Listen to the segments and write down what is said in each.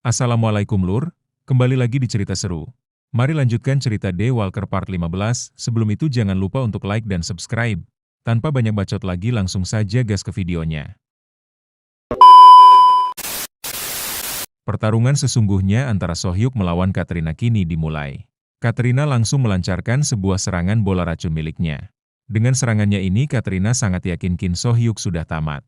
Assalamualaikum Lur, kembali lagi di cerita seru. Mari lanjutkan cerita The Walker Part 15, sebelum itu jangan lupa untuk like dan subscribe. Tanpa banyak bacot lagi langsung saja gas ke videonya. Pertarungan sesungguhnya antara Sohyuk melawan Katrina kini dimulai. Katrina langsung melancarkan sebuah serangan bola racun miliknya. Dengan serangannya ini Katrina sangat yakin Kim Sohyuk sudah tamat.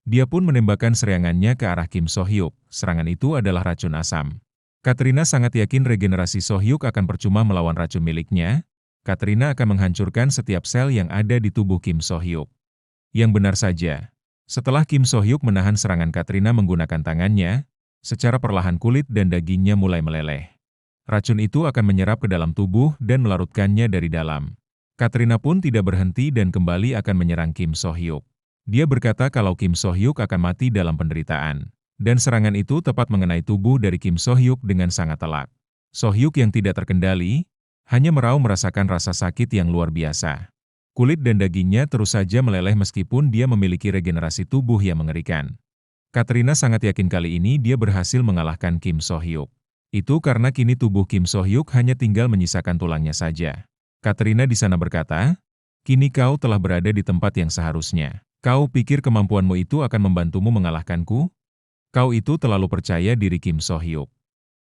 Dia pun menembakkan serangannya ke arah Kim Sohyuk. Serangan itu adalah racun asam. Katrina sangat yakin regenerasi Sohyuk akan percuma melawan racun miliknya. Katrina akan menghancurkan setiap sel yang ada di tubuh Kim Sohyuk. Yang benar saja. Setelah Kim Sohyuk menahan serangan Katrina menggunakan tangannya, secara perlahan kulit dan dagingnya mulai meleleh. Racun itu akan menyerap ke dalam tubuh dan melarutkannya dari dalam. Katrina pun tidak berhenti dan kembali akan menyerang Kim Sohyuk. Dia berkata kalau Kim Sohyuk akan mati dalam penderitaan. Dan serangan itu tepat mengenai tubuh dari Kim Sohyuk dengan sangat telak. Sohyuk yang tidak terkendali, hanya meraup merasakan rasa sakit yang luar biasa. Kulit dan dagingnya terus saja meleleh meskipun dia memiliki regenerasi tubuh yang mengerikan. Katrina sangat yakin kali ini dia berhasil mengalahkan Kim Sohyuk. Itu karena kini tubuh Kim Sohyuk hanya tinggal menyisakan tulangnya saja. Katrina di sana berkata, "Kini kau telah berada di tempat yang seharusnya. Kau pikir kemampuanmu itu akan membantumu mengalahkanku? Kau itu terlalu percaya diri Kim Sohyuk."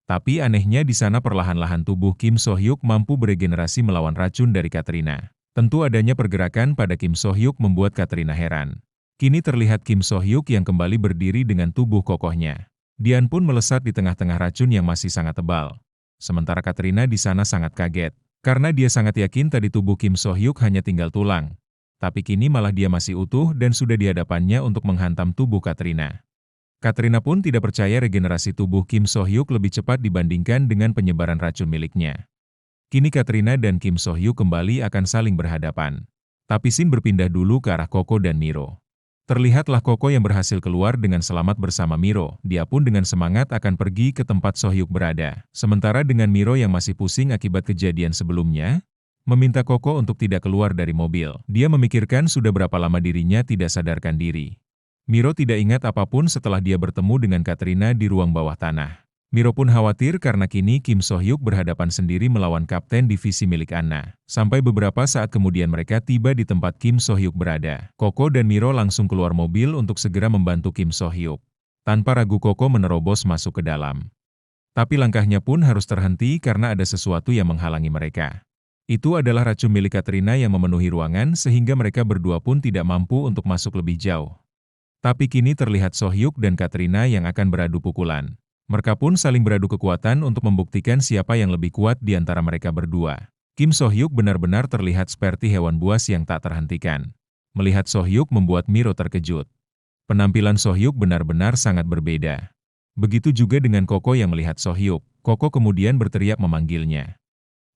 Tapi anehnya di sana perlahan-lahan tubuh Kim Sohyuk mampu beregenerasi melawan racun dari Katrina. Tentu adanya pergerakan pada Kim Sohyuk membuat Katrina heran. Kini terlihat Kim Sohyuk yang kembali berdiri dengan tubuh kokohnya. Dian pun melesat di tengah-tengah racun yang masih sangat tebal. Sementara Katrina di sana sangat kaget, karena dia sangat yakin tadi tubuh Kim Sohyuk hanya tinggal tulang. Tapi kini malah dia masih utuh dan sudah di hadapannya untuk menghantam tubuh Katrina. Katrina pun tidak percaya regenerasi tubuh Kim Sohyuk lebih cepat dibandingkan dengan penyebaran racun miliknya. Kini Katrina dan Kim Sohyuk kembali akan saling berhadapan. Tapi scene berpindah dulu ke arah Koko dan Miro. Terlihatlah Koko yang berhasil keluar dengan selamat bersama Miro. Dia pun dengan semangat akan pergi ke tempat Sohyuk berada. Sementara dengan Miro yang masih pusing akibat kejadian sebelumnya, meminta Koko untuk tidak keluar dari mobil. Dia memikirkan sudah berapa lama dirinya tidak sadarkan diri. Miro tidak ingat apapun setelah dia bertemu dengan Katrina di ruang bawah tanah. Miro pun khawatir karena kini Kim Sohyuk berhadapan sendiri melawan kapten divisi milik Anna. Sampai beberapa saat kemudian mereka tiba di tempat Kim Sohyuk berada. Koko dan Miro langsung keluar mobil untuk segera membantu Kim Sohyuk. Tanpa ragu Koko menerobos masuk ke dalam. Tapi langkahnya pun harus terhenti karena ada sesuatu yang menghalangi mereka. Itu adalah racun milik Katrina yang memenuhi ruangan sehingga mereka berdua pun tidak mampu untuk masuk lebih jauh. Tapi kini terlihat Sohyuk dan Katrina yang akan beradu pukulan. Mereka pun saling beradu kekuatan untuk membuktikan siapa yang lebih kuat di antara mereka berdua. Kim Sohyuk benar-benar terlihat seperti hewan buas yang tak terhentikan. Melihat Sohyuk membuat Miro terkejut. Penampilan Sohyuk benar-benar sangat berbeda. Begitu juga dengan Koko yang melihat Sohyuk. Koko kemudian berteriak memanggilnya.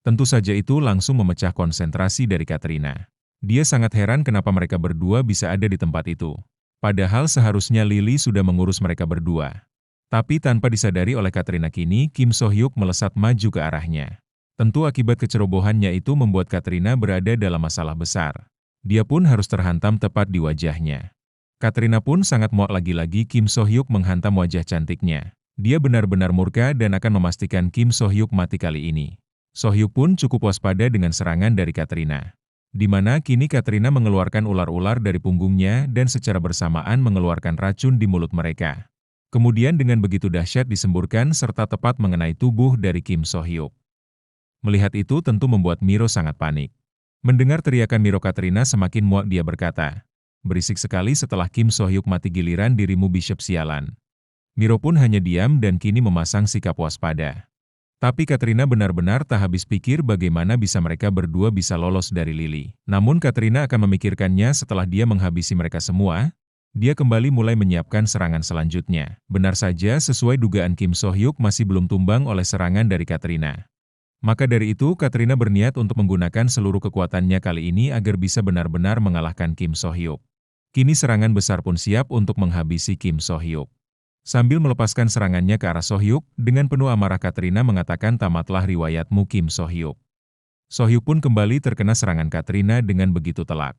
Tentu saja itu langsung memecah konsentrasi dari Katrina. Dia sangat heran kenapa mereka berdua bisa ada di tempat itu. Padahal seharusnya Lily sudah mengurus mereka berdua. Tapi tanpa disadari oleh Katrina kini, Kim Sohyuk melesat maju ke arahnya. Tentu akibat kecerobohannya itu membuat Katrina berada dalam masalah besar. Dia pun harus terhantam tepat di wajahnya. Katrina pun sangat muak lagi-lagi Kim Sohyuk menghantam wajah cantiknya. Dia benar-benar murka dan akan memastikan Kim Sohyuk mati kali ini. Sohyuk pun cukup waspada dengan serangan dari Katrina. Di mana kini Katrina mengeluarkan ular-ular dari punggungnya dan secara bersamaan mengeluarkan racun di mulut mereka. Kemudian dengan begitu dahsyat disemburkan serta tepat mengenai tubuh dari Kim Sohyuk. Melihat itu tentu membuat Miro sangat panik. Mendengar teriakan Miro Katrina semakin muak dia berkata, "Berisik sekali setelah Kim Sohyuk mati giliran dirimu Bishop sialan." Miro pun hanya diam dan kini memasang sikap waspada. Tapi Katrina benar-benar tak habis pikir bagaimana bisa mereka berdua bisa lolos dari Lily. Namun Katrina akan memikirkannya setelah dia menghabisi mereka semua. Dia kembali mulai menyiapkan serangan selanjutnya. Benar saja sesuai dugaan Kim Sohyuk masih belum tumbang oleh serangan dari Katrina. Maka dari itu Katrina berniat untuk menggunakan seluruh kekuatannya kali ini agar bisa benar-benar mengalahkan Kim Sohyuk. Kini serangan besar pun siap untuk menghabisi Kim Sohyuk. Sambil melepaskan serangannya ke arah Sohyuk, dengan penuh amarah Katrina mengatakan tamatlah riwayatmu Kim Sohyuk. Sohyuk pun kembali terkena serangan Katrina dengan begitu telak.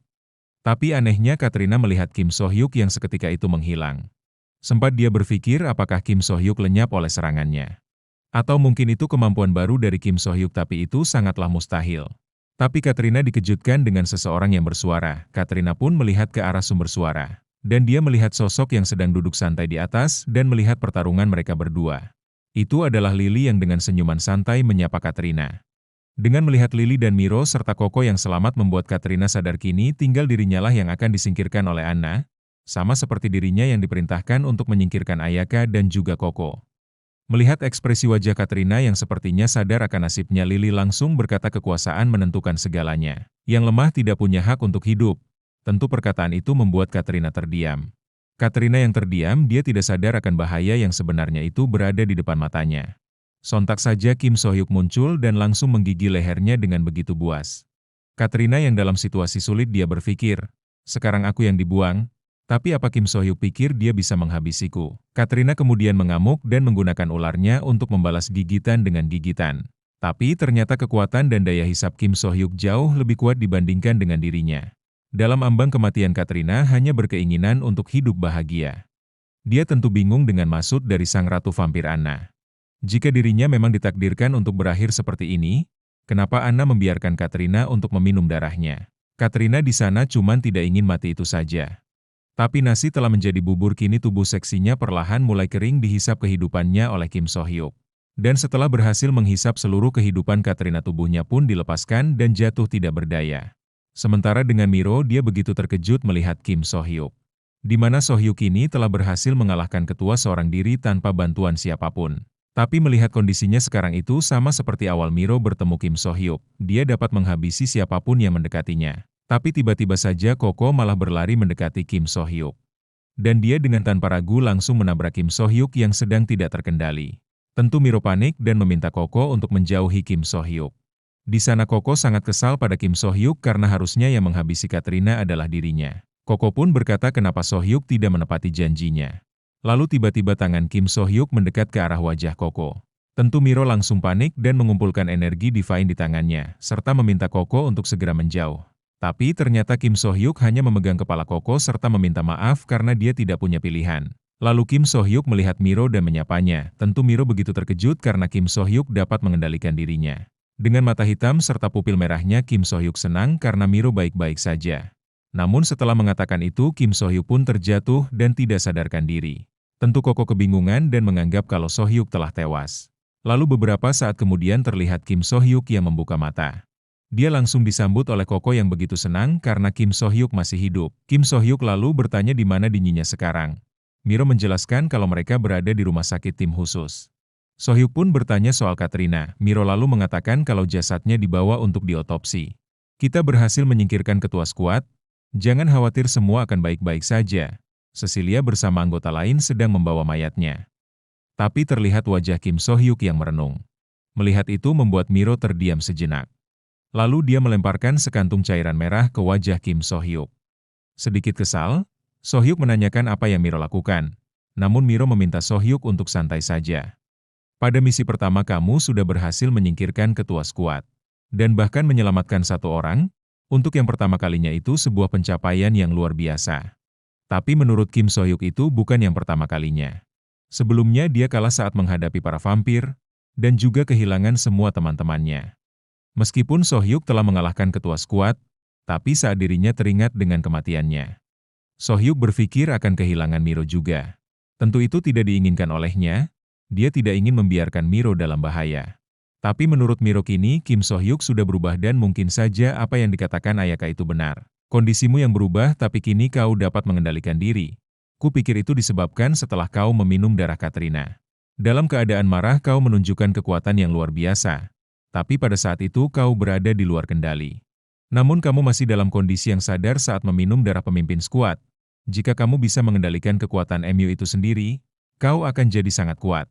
Tapi anehnya Katrina melihat Kim Sohyuk yang seketika itu menghilang. Sempat dia berpikir apakah Kim So-hyuk lenyap oleh serangannya. Atau mungkin itu kemampuan baru dari Kim So-hyuk, tapi itu sangatlah mustahil. Tapi Katrina dikejutkan dengan seseorang yang bersuara. Katrina pun melihat ke arah sumber suara. Dan dia melihat sosok yang sedang duduk santai di atas dan melihat pertarungan mereka berdua. Itu adalah Lily yang dengan senyuman santai menyapa Katrina. Dengan melihat Lily dan Miro serta Koko yang selamat membuat Katrina sadar kini tinggal dirinya lah yang akan disingkirkan oleh Anna, sama seperti dirinya yang diperintahkan untuk menyingkirkan Ayaka dan juga Koko. Melihat ekspresi wajah Katrina yang sepertinya sadar akan nasibnya, Lily langsung berkata kekuasaan menentukan segalanya. Yang lemah tidak punya hak untuk hidup. Tentu perkataan itu membuat Katrina terdiam. Katrina yang terdiam, dia tidak sadar akan bahaya yang sebenarnya itu berada di depan matanya. Sontak saja Kim So-hyuk muncul dan langsung menggigil lehernya dengan begitu buas. Katrina yang dalam situasi sulit, dia berpikir, sekarang aku yang dibuang, tapi apa Kim So-hyuk pikir dia bisa menghabisiku? Katrina kemudian mengamuk dan menggunakan ularnya untuk membalas gigitan dengan gigitan. Tapi ternyata kekuatan dan daya hisap Kim So-hyuk jauh lebih kuat dibandingkan dengan dirinya. Dalam ambang kematian, Katrina hanya berkeinginan untuk hidup bahagia. Dia tentu bingung dengan maksud dari sang ratu vampir Anna. Jika dirinya memang ditakdirkan untuk berakhir seperti ini, kenapa Anna membiarkan Katrina untuk meminum darahnya? Katrina di sana cuman tidak ingin mati itu saja. Tapi nasi telah menjadi bubur, kini tubuh seksinya perlahan mulai kering dihisap kehidupannya oleh Kim So-hyuk. Dan setelah berhasil menghisap seluruh kehidupan Katrina, tubuhnya pun dilepaskan dan jatuh tidak berdaya. Sementara dengan Miro, dia begitu terkejut melihat Kim So-hyuk. Di mana So-hyuk ini telah berhasil mengalahkan ketua seorang diri tanpa bantuan siapapun. Tapi melihat kondisinya sekarang itu sama seperti awal Miro bertemu Kim So-hyuk, dia dapat menghabisi siapapun yang mendekatinya. Tapi tiba-tiba saja Koko malah berlari mendekati Kim So-hyuk. Dan dia dengan tanpa ragu langsung menabrak Kim So-hyuk yang sedang tidak terkendali. Tentu Miro panik dan meminta Koko untuk menjauhi Kim So-hyuk. Di sana Koko sangat kesal pada Kim So-hyuk karena harusnya yang menghabisi Katrina adalah dirinya. Koko pun berkata kenapa So-hyuk tidak menepati janjinya. Lalu tiba-tiba tangan Kim So-hyuk mendekat ke arah wajah Koko. Tentu Miro langsung panik dan mengumpulkan energi divine di tangannya, serta meminta Koko untuk segera menjauh. Tapi ternyata Kim So-hyuk hanya memegang kepala Koko serta meminta maaf karena dia tidak punya pilihan. Lalu Kim So-hyuk melihat Miro dan menyapanya. Tentu Miro begitu terkejut karena Kim So-hyuk dapat mengendalikan dirinya. Dengan mata hitam serta pupil merahnya, Kim So-hyuk senang karena Miro baik-baik saja. Namun setelah mengatakan itu, Kim So-hyuk pun terjatuh dan tidak sadarkan diri. Tentu Koko kebingungan dan menganggap kalau So-hyuk telah tewas. Lalu beberapa saat kemudian terlihat Kim So-hyuk yang membuka mata. Dia langsung disambut oleh Koko yang begitu senang karena Kim So-hyuk masih hidup. Kim So-hyuk lalu bertanya di mana dinyinya sekarang. Miro menjelaskan kalau mereka berada di rumah sakit tim khusus. So-hyuk pun bertanya soal Katrina. Miro lalu mengatakan kalau jasadnya dibawa untuk diotopsi. Kita berhasil menyingkirkan ketua skuad. Jangan khawatir, semua akan baik-baik saja. Cecilia bersama anggota lain sedang membawa mayatnya. Tapi terlihat wajah Kim So-hyuk yang merenung. Melihat itu membuat Miro terdiam sejenak. Lalu dia melemparkan sekantung cairan merah ke wajah Kim So-hyuk. Sedikit kesal, So-hyuk menanyakan apa yang Miro lakukan. Namun Miro meminta So-hyuk untuk santai saja. Pada misi pertama kamu sudah berhasil menyingkirkan ketua skuad. Dan bahkan menyelamatkan satu orang. Untuk yang pertama kalinya itu sebuah pencapaian yang luar biasa. Tapi menurut Kim So-hyuk itu bukan yang pertama kalinya. Sebelumnya dia kalah saat menghadapi para vampir, dan juga kehilangan semua teman-temannya. Meskipun So-hyuk telah mengalahkan ketua skuad, tapi saat dirinya teringat dengan kematiannya. So-hyuk berpikir akan kehilangan Miro juga. Tentu itu tidak diinginkan olehnya, dia tidak ingin membiarkan Miro dalam bahaya. Tapi menurut Miro kini Kim So-hyuk sudah berubah dan mungkin saja apa yang dikatakan Ayaka itu benar. Kondisimu yang berubah tapi kini kau dapat mengendalikan diri. Kupikir itu disebabkan setelah kau meminum darah Katrina. Dalam keadaan marah kau menunjukkan kekuatan yang luar biasa. Tapi pada saat itu kau berada di luar kendali. Namun kamu masih dalam kondisi yang sadar saat meminum darah pemimpin skuad. Jika kamu bisa mengendalikan kekuatan MU itu sendiri, kau akan jadi sangat kuat.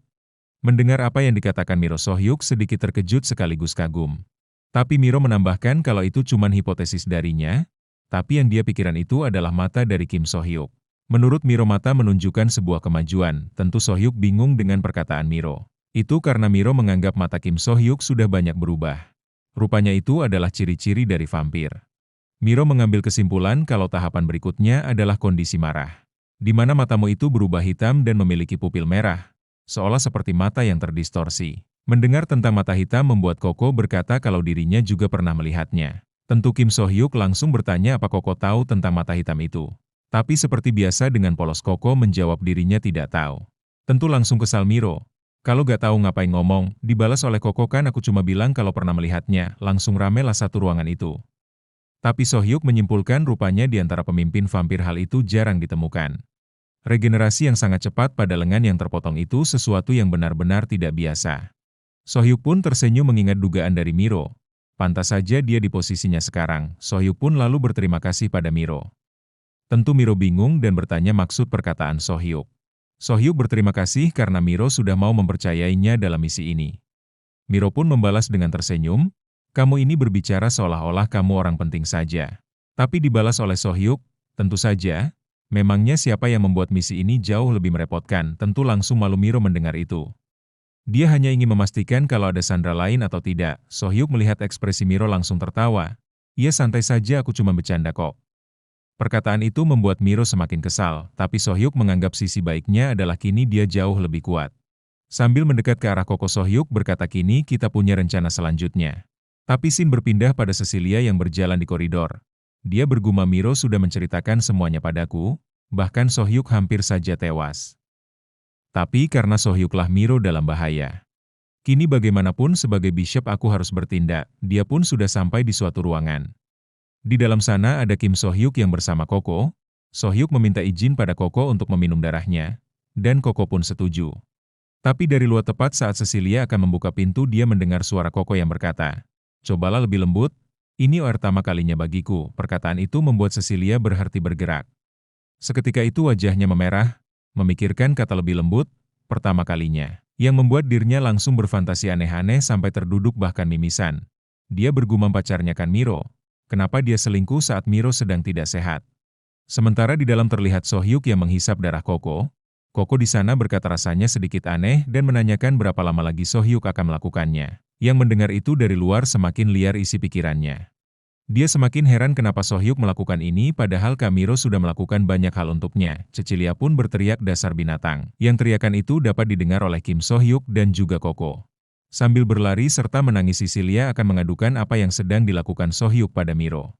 Mendengar apa yang dikatakan Miro, So-hyuk sedikit terkejut sekaligus kagum. Tapi Miro menambahkan kalau itu cuma hipotesis darinya, tapi yang dia pikiran itu adalah mata dari Kim So-hyuk. Menurut Miro mata menunjukkan sebuah kemajuan, tentu So-hyuk bingung dengan perkataan Miro. Itu karena Miro menganggap mata Kim So-hyuk sudah banyak berubah. Rupanya itu adalah ciri-ciri dari vampir. Miro mengambil kesimpulan kalau tahapan berikutnya adalah kondisi marah. Di mana matamu itu berubah hitam dan memiliki pupil merah, seolah seperti mata yang terdistorsi. Mendengar tentang mata hitam membuat Koko berkata kalau dirinya juga pernah melihatnya. Tentu Kim So-hyuk langsung bertanya apa Koko tahu tentang mata hitam itu. Tapi seperti biasa dengan polos Koko menjawab dirinya tidak tahu. Tentu langsung kesal Miro. Kalau gak tahu ngapain ngomong, dibalas oleh Koko kan aku cuma bilang kalau pernah melihatnya, langsung ramelah satu ruangan itu. Tapi So-hyuk menyimpulkan rupanya di antara pemimpin vampir hal itu jarang ditemukan. Regenerasi yang sangat cepat pada lengan yang terpotong itu sesuatu yang benar-benar tidak biasa. So-hyuk pun tersenyum mengingat dugaan dari Miro. Pantas saja dia di posisinya sekarang. So-hyuk pun lalu berterima kasih pada Miro. Tentu Miro bingung dan bertanya maksud perkataan So-hyuk. So-hyuk berterima kasih karena Miro sudah mau mempercayainya dalam misi ini. Miro pun membalas dengan tersenyum, kamu ini berbicara seolah-olah kamu orang penting saja. Tapi dibalas oleh So-hyuk, tentu saja. Memangnya siapa yang membuat misi ini jauh lebih merepotkan, tentu langsung malu Miro mendengar itu. Dia hanya ingin memastikan kalau ada sandera lain atau tidak. So-hyuk melihat ekspresi Miro langsung tertawa. Iya santai saja aku cuma bercanda kok. Perkataan itu membuat Miro semakin kesal, tapi So-hyuk menganggap sisi baiknya adalah kini dia jauh lebih kuat. Sambil mendekat ke arah Koko So-hyuk berkata kini kita punya rencana selanjutnya. Tapi Shin berpindah pada Cecilia yang berjalan di koridor. Dia bergumam Miro sudah menceritakan semuanya padaku, bahkan So-hyuk hampir saja tewas. Tapi karena So-hyuklah Miro dalam bahaya. Kini bagaimanapun sebagai bishop aku harus bertindak, dia pun sudah sampai di suatu ruangan. Di dalam sana ada Kim So-hyuk yang bersama Koko. So-hyuk meminta izin pada Koko untuk meminum darahnya, dan Koko pun setuju. Tapi dari luar tepat saat Cecilia akan membuka pintu dia mendengar suara Koko yang berkata, cobalah lebih lembut. Ini pertama kalinya bagiku. Perkataan itu membuat Cecilia berhenti bergerak. Seketika itu wajahnya memerah, memikirkan kata lebih lembut, pertama kalinya. Yang membuat dirinya langsung berfantasi aneh-aneh sampai terduduk bahkan mimisan. Dia bergumam pacarnya kan Miro. Kenapa dia selingkuh saat Miro sedang tidak sehat? Sementara di dalam terlihat So-hyuk yang menghisap darah Koko. Koko di sana berkata rasanya sedikit aneh dan menanyakan berapa lama lagi So-hyuk akan melakukannya. Yang mendengar itu dari luar semakin liar isi pikirannya. Dia semakin heran kenapa So-hyuk melakukan ini padahal Miro sudah melakukan banyak hal untuknya. Cecilia pun berteriak dasar binatang. Yang teriakan itu dapat didengar oleh Kim So-hyuk dan juga Koko. Sambil berlari serta menangis Cecilia akan mengadukan apa yang sedang dilakukan So-hyuk pada Miro.